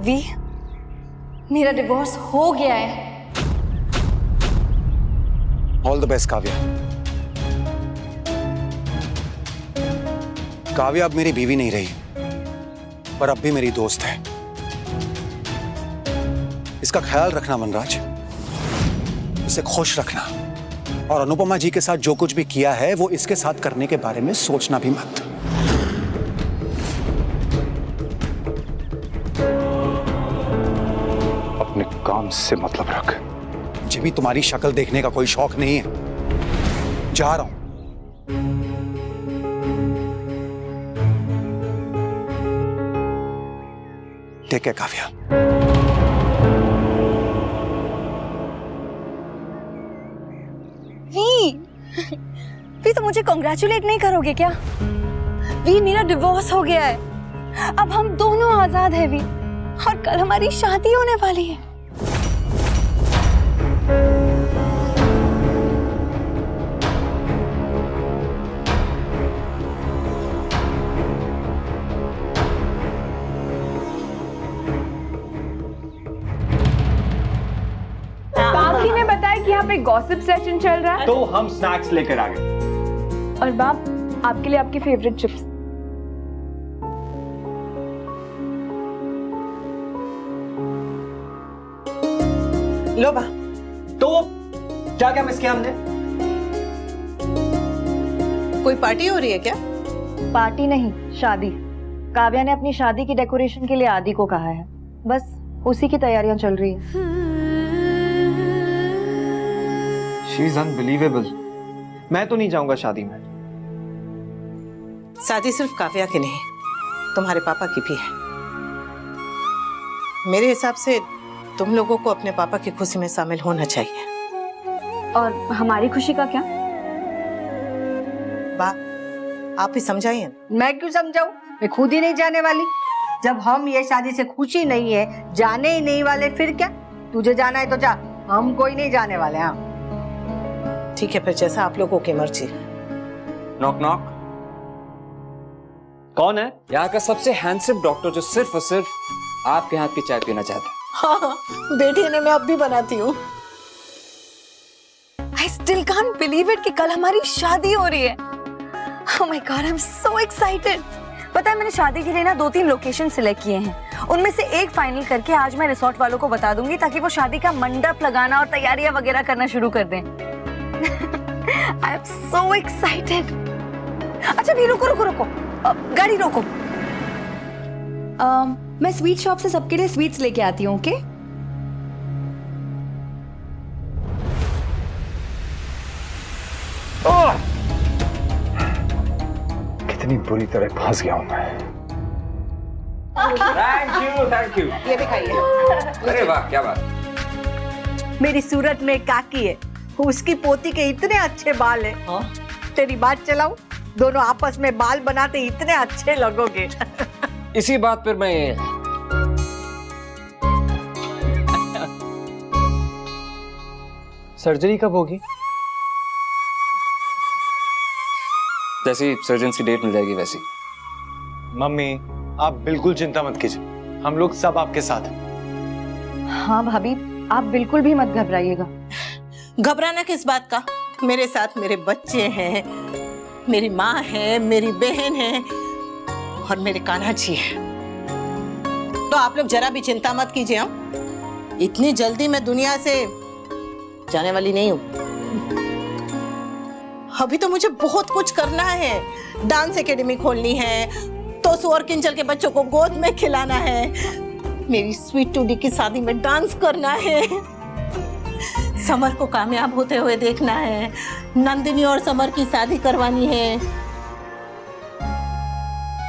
We, मेरा divorce हो गया है। All the best Kavya. Kavya अब मेरी बीवी नहीं रही, पर अब भी मेरी दोस्त है। इसका ख्याल रखना वनराज, इसे खुश रखना, और अनुपमा जी के साथ जो कुछ भी किया है वो इसके साथ करने के बारे में सोचना भी मत। अपने काम से मतलब रख। मुझे भी तुम्हारी शक्ल देखने का कोई शौक नहीं है। जा रहा हूं। ठीक है काव्या। वी तो मुझे कॉन्ग्रेचुलेट नहीं करोगे क्या? वी, मेरा डिवोर्स हो गया है। अब हम दोनों आजाद हैं वी, और कल हमारी शादी होने वाली है। काकी ने बताया कि यहाँ पे गॉसिप सेशन चल रहा है, तो हम स्नैक्स लेकर आ गए। और बाप आपके लिए आपकी फेवरेट चिप्स। लो बा। तो क्या क्या मिस किया हमने? कोई पार्टी हो रही है क्या? पार्टी नहीं, शादी। काव्या ने अपनी शादी की डेकोरेशन के लिए आदि को कहा है, बस उसी की तैयारियां चल रही है। She is unbelievable। मैं तो नहीं जाऊंगा शादी में। शादी सिर्फ काव्या की नहीं, तुम्हारे पापा की भी है। मेरे हिसाब से तुम लोगों को अपने पापा की खुशी में शामिल होना चाहिए। और हमारी खुशी का क्या? बा, आप ही समझाइए। मैं क्यों समझाऊं? मैं खुद ही नहीं जाने वाली। जब हम ये शादी से खुशी नहीं है, जाने ही नहीं वाले, फिर क्या? तुझे जाना है तो जा, हम कोई नहीं जाने वाले। हाँ ठीक है, फिर जैसा आप लोगों की मर्जी। Knock knock. कौन है? यहाँ का सबसे हैंडसम डॉक्टर जो सिर्फ और सिर्फ आपके हाथ की चाय पीना चाहता है। हाँ, बेटी ने मैं अब भी बनाती हूँ। I still can't believe it कि कल हमारी शादी हो रही है। Oh my God, I'm so excited। पता है, मैंने शादी के लिए ना 2-3 लोकेशन सिलेक्ट किए हैं। उनमें से एक फाइनल करके आज मैं रिसोर्ट वालों को बता दूंगी, ताकि वो शादी का मंडप लगाना और तैयारियां वगैरह करना शुरू कर दें। I am so excited। अच्छा भी रुको रुको रुको, गाड़ी रोको। मैं स्वीट शॉप से सबके लिए स्वीट्स लेके आती हूँ, ओके? कितनी बुरी तरह फंस गया हूं मैं। Thank you. ये भी खाइए। अरे वाह, क्या बात। मेरी सूरत में काकी है, उसकी पोती के इतने अच्छे बाल है। हाँ? तेरी बात चलाऊं, दोनों आपस में बाल बनाते इतने अच्छे लगोगे। इसी बात पर मैं सर्जरी कब होगी? जैसी सर्जन की डेट मिल जाएगी वैसी। मम्मी, आप बिल्कुल चिंता मत कीजिए, हम लोग सब आपके साथ हैं। हाँ भाभी, आप बिल्कुल भी मत घबराइएगा। घबराना किस बात का? मेरे साथ मेरे बच्चे हैं, मेरी माँ है, मेरी बहन है, और मेरे कान्हा जी है। तो आप लोग जरा भी चिंता मत कीजिए। हम इतनी जल्दी मैं दुनिया से जाने वाली नहीं हूँ। अभी तो मुझे बहुत कुछ करना है। डांस एकेडमी खोलनी है, तो और किंजल के बच्चों को गोद में खिलाना है, मेरी स्वीट टूडी की शादी में डांस करना है, समर को कामयाब होते हुए देखना है, नंदिनी और समर की शादी करवानी है।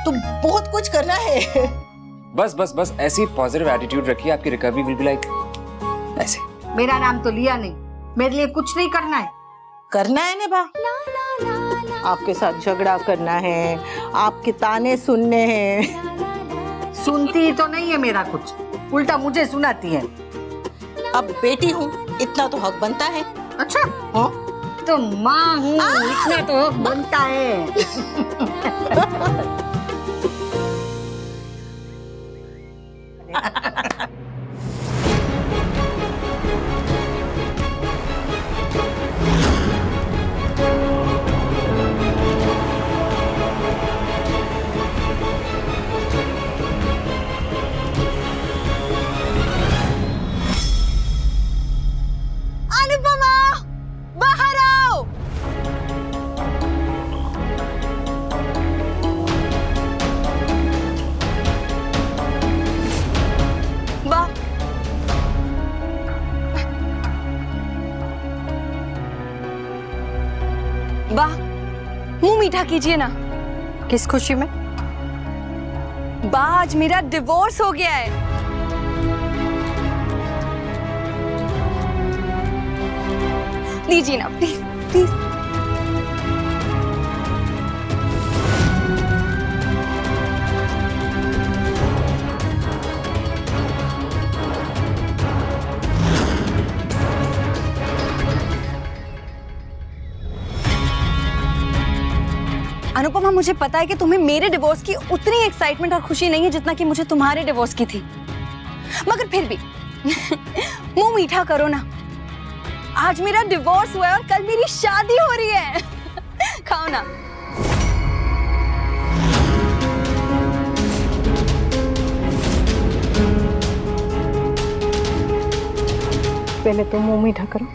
तो बहुत कुछ करना है। बस बस बस ऐसी पॉजिटिव एटीट्यूड रखिए, आपकी रिकवरी विल बी लाइक ऐसे। मेरा नाम तो लिया नहीं, मेरे लिए कुछ नहीं करना है। करना है ना बा, आपके साथ झगड़ा करना है, आपके ताने सुनने हैं। सुनती तो नहीं है मेरा कुछ, उल्टा मुझे सुनाती है। अब बेटी हूँ, इतना तो हक बनता है। अच्छा, हाँ? तो माँ हूँ, इतना तो हक बनता है। मीठा कीजिए ना। किस खुशी में? बा, आज मेरा डिवोर्स हो गया है। लीजिए ना प्लीज प्लीज। अनुपमा, मुझे पता है कि तुम्हें मेरे डिवोर्स की उतनी एक्साइटमेंट और खुशी नहीं है जितना कि मुझे तुम्हारे डिवोर्स की थी, मगर फिर भी मुंह मीठा करो ना। आज मेरा डिवोर्स हुआ है और कल मेरी शादी हो रही है। खाओ ना। पहले तो मुंह मीठा करो।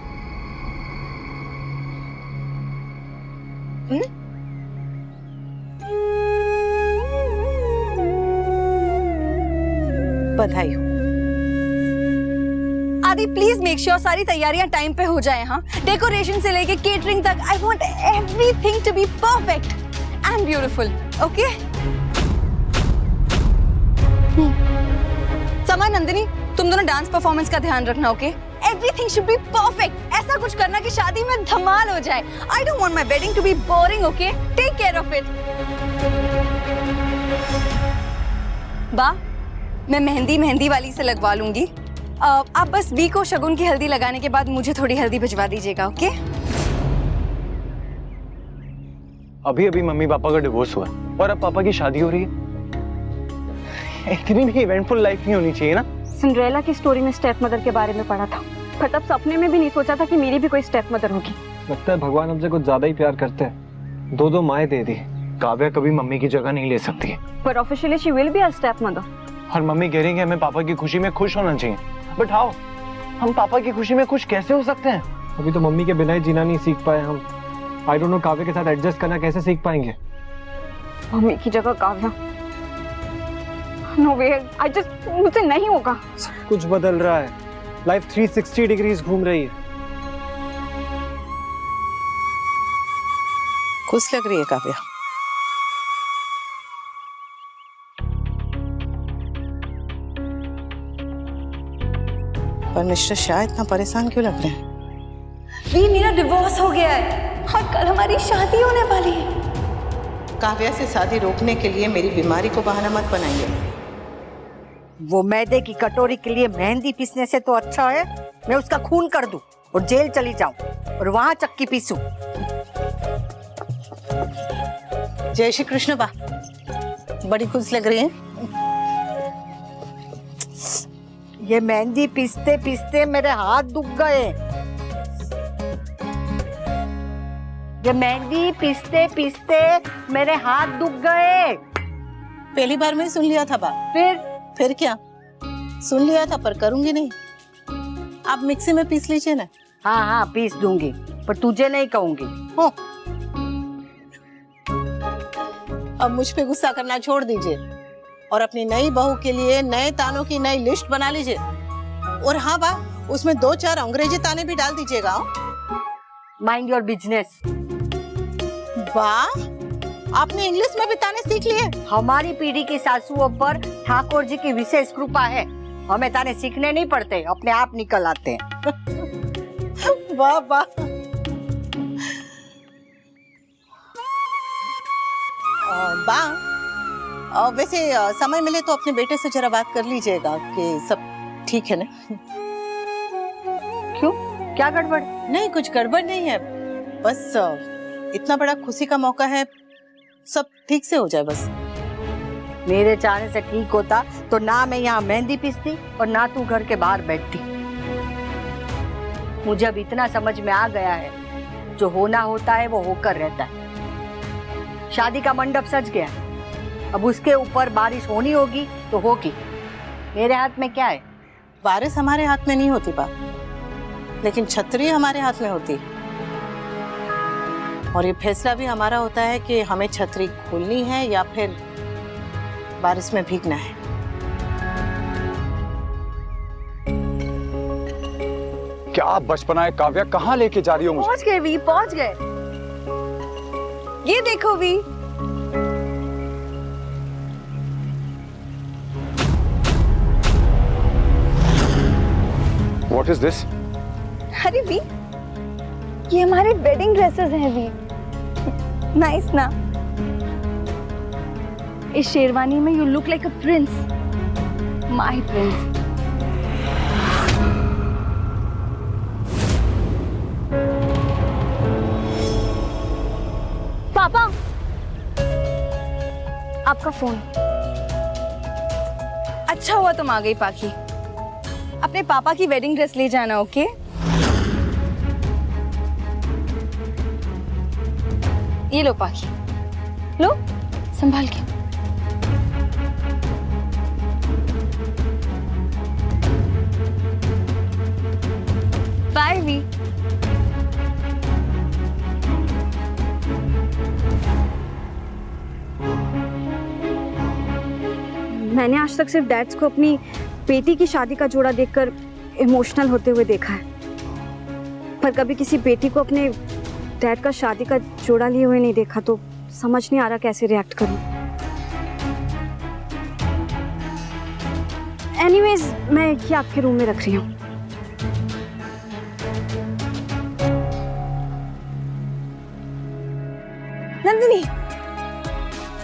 बधाई हो। आदि, प्लीज मेक श्योर सारी तैयारियां टाइम पे हो जाए। हाँ, डेकोरेशन से लेके केटरिंग तक, I want everything to be perfect and beautiful. Okay? Sama, Nandini, तुम दोनों डांस परफॉर्मेंस का ध्यान रखना। Okay? Everything should be perfect. ऐसा कुछ करना कि शादी में धमाल हो जाए। I don't want my wedding to be boring. Okay? Take care of it. बा, मैं मेहंदी वाली से लगवा लूंगी। आप बस बी को शगुन की हल्दी लगाने के बाद मुझे थोड़ी हल्दी भिजवा दीजिएगा। ओके? अभी अभी मम्मी पापा का डिवोर्स हुआ और अब पापा की शादी हो रही है। इतनी भी इवेंटफुल लाइफ नहीं होनी चाहिए ना। सिंड्रेला की स्टोरी में स्टेप मदर के बारे में पढ़ा था, पर तब सपने में भी नहीं सोचा था कि मेरी भी कोई स्टेप मदर होगी। लगता है भगवान हमसे कुछ ज्यादा ही प्यार करते हैं। दो माएँ दे दी। काव्या कभी मम्मी की जगह नहीं ले सकती है। पर officially she will be a step mother. और मम्मी कह रही है कि हमें पापा की खुशी में खुश होना चाहिए। But how? हम पापा की खुशी में खुश कैसे हो सकते हैं? अभी तो मम्मी के बिना ही जीना नहीं सीख पाए हम। आई डोंट नो काव्या के साथ एडजस्ट करना कैसे सीख पाएंगे। मम्मी की जगह Kavya, no way, I just, मुझसे नहीं होगा। सब कुछ बदल रहा है। लाइफ 360 डिग्रीज घूम रही है। खुश लग रही है काव्या। पर मिस्टर शाह इतना परेशान क्यों लग रहे हैं? वी, मेरा डिवोर्स हो गया है और कल हमारी शादी होने वाली है। काव्या से शादी रोकने के लिए मेरी बीमारी को बहाना मत बनाइए। वो मैदे की कटोरी के लिए मेहंदी पीसने से तो अच्छा है मैं उसका खून कर दूं और जेल चली जाऊं और वहां चक्की पीसूं। जय श्री कृष्ण बा, बड़ी खुश लग रही हैं। ये मेहंदी पीसते पीसते मेरे हाथ दुख गए। ये मेहंदी पीसते पीसते मेरे हाथ दुख गए। पहली बार में सुन लिया था बा। फिर क्या? सुन लिया था पर करूंगी नहीं। आप मिक्सी में पीस लीजिए ना। हाँ हाँ, पीस दूंगी, पर तुझे नहीं कहूंगी। हो। अब मुझ पे गुस्सा करना छोड़ दीजिए और अपनी नई बहू के लिए नए तानों की नई लिस्ट बना लीजिए। और हाँ बा, उसमें 2-4 अंग्रेजी ताने भी डाल दीजिएगा। Mind your business. वाह, आपने इंग्लिश में भी ताने सीख लिए। हमारी पीढ़ी की सासुओं पर ठाकुर जी की विशेष कृपा है। हमें ताने सीखने नहीं पड़ते, अपने आप निकल आते हैं। वाह वाह। बा, वैसे समय मिले तो अपने बेटे से जरा बात कर लीजिएगा कि सब ठीक है ना। क्यों, क्या गड़बड़? नहीं, कुछ गड़बड़ नहीं है, बस इतना बड़ा खुशी का मौका है, सब ठीक से हो जाए बस। मेरे चाहने से ठीक होता तो ना मैं यहाँ मेहंदी पीसती और ना तू घर के बाहर बैठती। मुझे अब इतना समझ में आ गया है, जो होना होता है वो होकर रहता है। शादी का मंडप सज गया, अब उसके ऊपर बारिश होनी होगी तो होगी। मेरे हाथ में क्या है? बारिश हमारे हाथ में नहीं होती बा, लेकिन छतरी हमारे हाथ में होती। और ये फैसला भी हमारा होता है कि हमें छतरी खोलनी है या फिर बारिश में भीगना है। क्या बचपना है काव्या, कहाँ लेके जा रही हो मुझे? पहुंच गए वी, पहुंच गए। ये देखो भी। What is this? अरे वी, ये हमारे वेडिंग ड्रेसेस हैं वी। नाइस ना? इस शेरवानी में you look like a prince, my Prince. पापा, आपका फोन। अच्छा हुआ तुम आ गई पाखी। अपने पापा की वेडिंग ड्रेस ले जाना, ओके? ये लो पाखी, लो संभाल के। बाय वी। मैंने आज तक सिर्फ डैड्स को अपनी बेटी की शादी का जोड़ा देखकर इमोशनल होते हुए देखा है, पर कभी किसी बेटी को अपने डैड का शादी का जोड़ा लिए हुए नहीं देखा, तो समझ नहीं आ रहा कैसे रिएक्ट करूं। एनीवेज, मैं ये आपके रूम में रख रही हूँ। नंदिनी,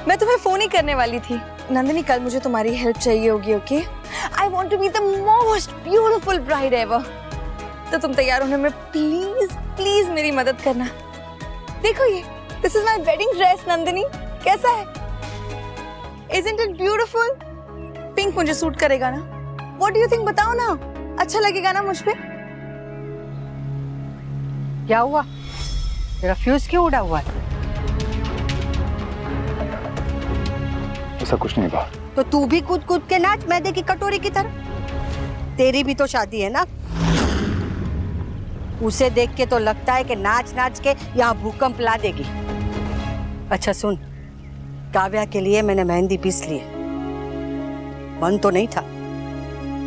मैं तुम्हें फोन ही करने वाली थी। नंदिनी, कल मुझे तुम्हारी हेल्प चाहिए होगी, okay? I want to be the most beautiful bride ever. तो तुम तैयार होने में प्लीज प्लीज मेरी मदद करना। देखो ये, this is my wedding dress. Nandini, कैसा है? Isn't it beautiful? पिंक मुझे सूट करेगा ना? What do you think? बताओ ना, अच्छा लगेगा ना मुझ पे? क्या हुआ? तेरा फ्यूज क्यों उड़ा हुआ है? ऐसा कुछ नहीं बा। तो तू भी कूद कूद के नाच मैदे की कटोरी की तरह। तेरी भी तो शादी है ना? उसे देख के तो लगता है कि नाच नाच के यहाँ भूकंप ला देगी। अच्छा सुन, काव्या के लिए मैंने मेहंदी पीस ली है। मन तो नहीं था,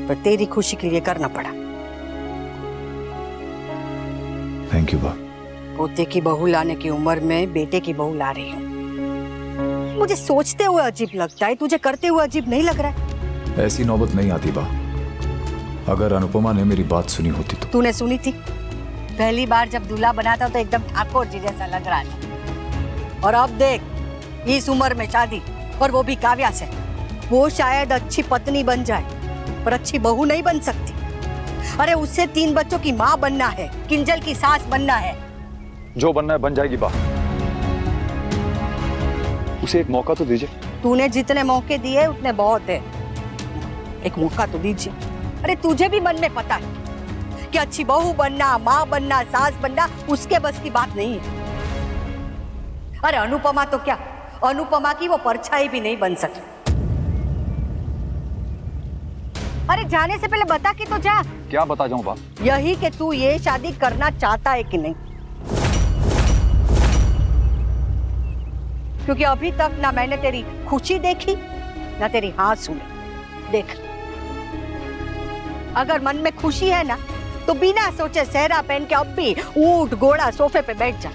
पर तेरी खुशी के लिए करना पड़ा। थैंक यू बा। पोते की बहू लाने की उम्र में बेटे की बहू ला रही हूँ। मुझे सोचते हुए अजीब लगता है, तुझे करते हुए अजीब नहीं लग रहा है? ऐसी नौबत नहीं आती बा। अगर अनुपमा ने मेरी बात सुनी होती तो। तूने सुनी थी? पहली बार जब दूल्हा बना था तो एकदम ठाकुर जी जैसा लग रहा था, और अब देख, इस उम्र में शादी, और वो भी काव्या से। वो शायद अच्छी पत्नी बन जाए, पर अच्छी बहू नहीं बन सकती। अरे उससे 3 बच्चों की माँ बनना है, किंजल की सास बनना है। जो बनना है बन जाएगी बा। उसे एक मौका तो दीजिए। तूने जितने मौके दिए उतने बहुत है, एक मौका तो दीजिए। अरे तुझे भी मन में पता है कि अच्छी बहू बनना, माँ बनना, सास बनना उसके बस की बात नहीं है। अरे अनुपमा तो क्या, अनुपमा की वो परछाई भी नहीं बन सकी। अरे जाने से पहले बता कि तो जा। क्या बता जाऊं बा? यही कि तू ये शादी करना चाहता है कि नहीं, क्योंकि अभी तक ना मैंने तेरी खुशी देखी ना तेरी हाँ सुनी। देख, अगर मन में खुशी है ना तो बिना सोचे सेहरा पहन के अब भी ऊंट घोड़ा सोफे पे बैठ जा।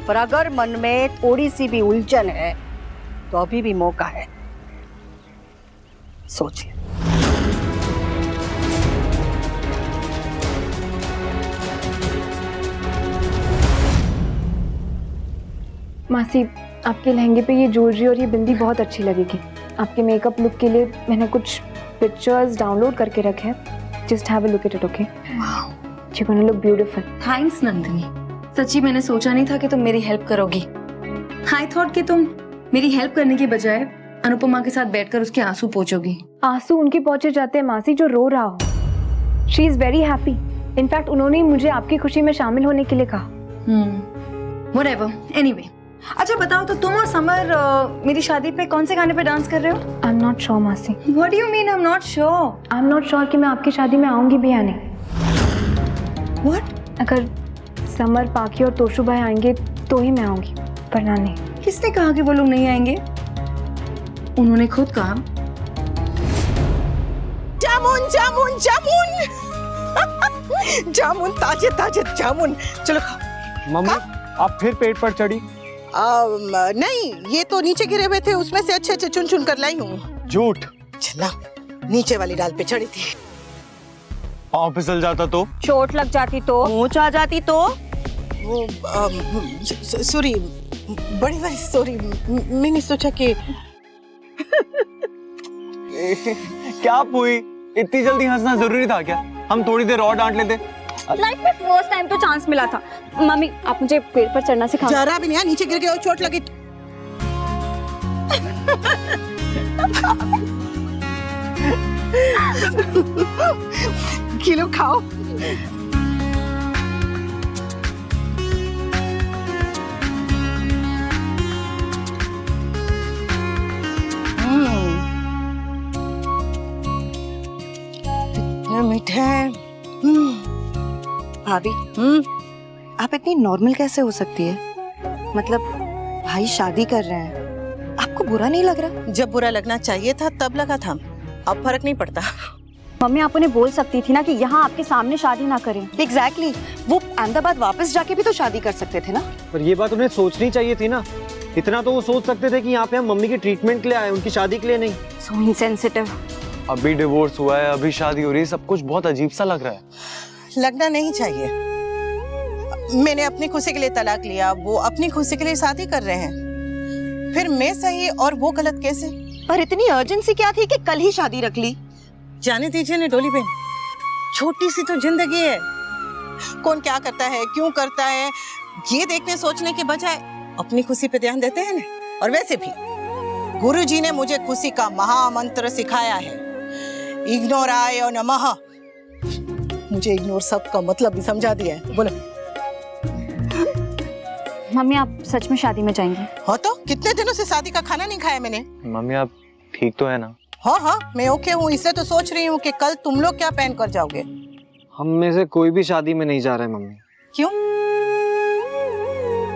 पर अगर मन में थोड़ी सी भी उलझन है तो अभी भी मौका है, सोच ले। मासी, आपके लहंगे पे ये ज्वेलरी और ये बिंदी बहुत अच्छी लगेगी। आपके मेकअप लुक के लिए मैंने कुछ पिक्चर्स डाउनलोड करके रखे हैं। Just have a look at it, okay? You gonna look beautiful. Thanks Nandini, सच्ची मैंने सोचा नहीं था कि तुम मेरी हेल्प करोगी। आई थॉट कि तुम मेरी हेल्प करने की बजाय अनुपमा के साथ बैठकर उसके आंसू पोंछोगी। आंसू उनके पहुंचे जाते हैं मासी जो रो रहा हो। She is very happy. In fact उन्होंने मुझे आपकी खुशी में शामिल होने के लिए कहा। Whatever, anyway. अच्छा बताओ तो, तुम और समर मेरी शादी पे कौन से गाने पे डांस कर रहे हो? आई एम नॉट श्योर मासी। What do you mean I am not sure? I am not sure कि मैं आपकी शादी में आऊंगी भी या नहीं। व्हाट? अगर समर, पाखी और तोशु भाई आएंगे तो ही मैं आऊंगी, वरना नहीं। किसने कहा कि वो लोग नहीं आएंगे? उन्होंने खुद कहा। जामुन जामुन जामुन जामुन, ताजे ताजे जामुन। चलो खाओ। मम्मी, आप फिर पेट पर चढ़ी? नहीं, ये तो नीचे गिरे हुए थे, उसमें से अच्छे अच्छे चुन चुन कर लाई हूँ। झूठ। चला, नीचे वाली डाल पे चढ़ी थी। पाँव फिसल जाता तो? चोट लग जाती तो? ऊंच आ जाती तो? वो सॉरी, बड़ी बड़ी सॉरी, मैंने सोचा कि क्या हुई? इतनी जल्दी हंसना जरूरी था क्या? हम थोड़ी देर और डांट लेते। लाइफ में फर्स्ट टाइम तो चांस मिला था। मम्मी आप मुझे पेड़ पर चढ़ना सिखाओ। जरा भी नहीं, नीचे गिर गए और चोट लगी। किलो खाओ। इतना मीठा है। भाभी, आप इतनी नॉर्मल कैसे हो सकती है? मतलब भाई शादी कर रहे हैं, आपको बुरा नहीं लग रहा? जब बुरा लगना चाहिए था तब लगा था, अब फर्क नहीं पड़ता। मम्मी आप उन्हें बोल सकती थी ना कि यहाँ आपके सामने शादी ना करें। एग्जैक्टली, वो अहमदाबाद वापस जाके भी तो शादी कर सकते थे ना। पर ये बात उन्हें सोचनी चाहिए थी ना। इतना तो वो सोच सकते थे कि यहाँ पे हम मम्मी की ट्रीटमेंट के लिए आए, उनकी शादी के लिए नहीं। So insensitive. अभी डिवोर्स हुआ है, अभी शादी हो रही है, सब कुछ बहुत अजीब सा लग रहा है। लगना नहीं चाहिए। मैंने अपनी खुशी के लिए तलाक लिया, वो अपनी खुशी के लिए शादी कर रहे हैं। फिर मैं सही और वो गलत कैसे? पर इतनी अर्जेंसी क्या थी कि कल ही शादी रख ली? जाने दीजिए ना डोली बहन, छोटी सी तो जिंदगी है। कौन क्या करता है, क्यों करता है, ये देखने सोचने के बजाय अपनी खुशी पे ध्यान देते हैं ना। और वैसे भी गुरुजी ने मुझे खुशी का महामंत्र सिखाया है, इग्नोराय और नमः। मुझे इग्नोर शब्द का मतलब भी समझा दिया है। बोलो मम्मी आप सच में शादी में जाएंगे? हाँ तो कितने दिनों से शादी का खाना नहीं खाया मैंने। मम्मी आप ठीक तो है ना? हाँ हाँ मैं ओके हूँ, इसलिए तो सोच रही हूँ कि कल तुम लोग क्या पहन कर जाओगे। हम में से कोई भी शादी में नहीं जा रहा है मम्मी। क्यों?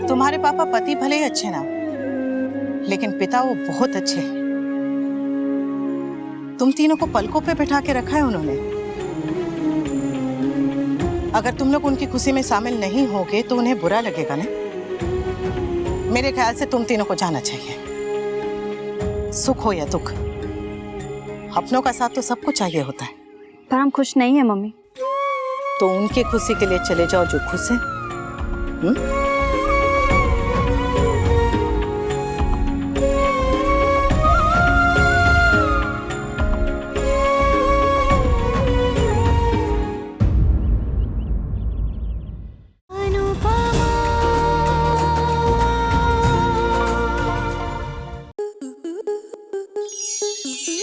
तुम्हारे पापा पति भले ही अच्छे ना, लेकिन पिता वो बहुत अच्छे हैं। तुम तीनों को पलकों पे बिठा के रखा है उन्होंने। अगर तुम लोग उनकी खुशी में शामिल नहीं होगे तो उन्हें बुरा लगेगा ना। मेरे ख्याल से तुम तीनों को जाना चाहिए। सुख हो या दुख, अपनों का साथ तो सबको चाहिए होता है। पर हम खुश नहीं है मम्मी। तो उनकी खुशी के लिए चले जाओ जो खुश है।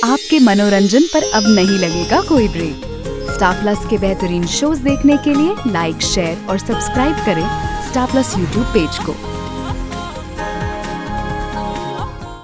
आपके मनोरंजन पर अब नहीं लगेगा कोई ब्रेक। स्टार प्लस के बेहतरीन शोज देखने के लिए लाइक, शेयर और सब्सक्राइब करें स्टार प्लस यूट्यूब पेज को।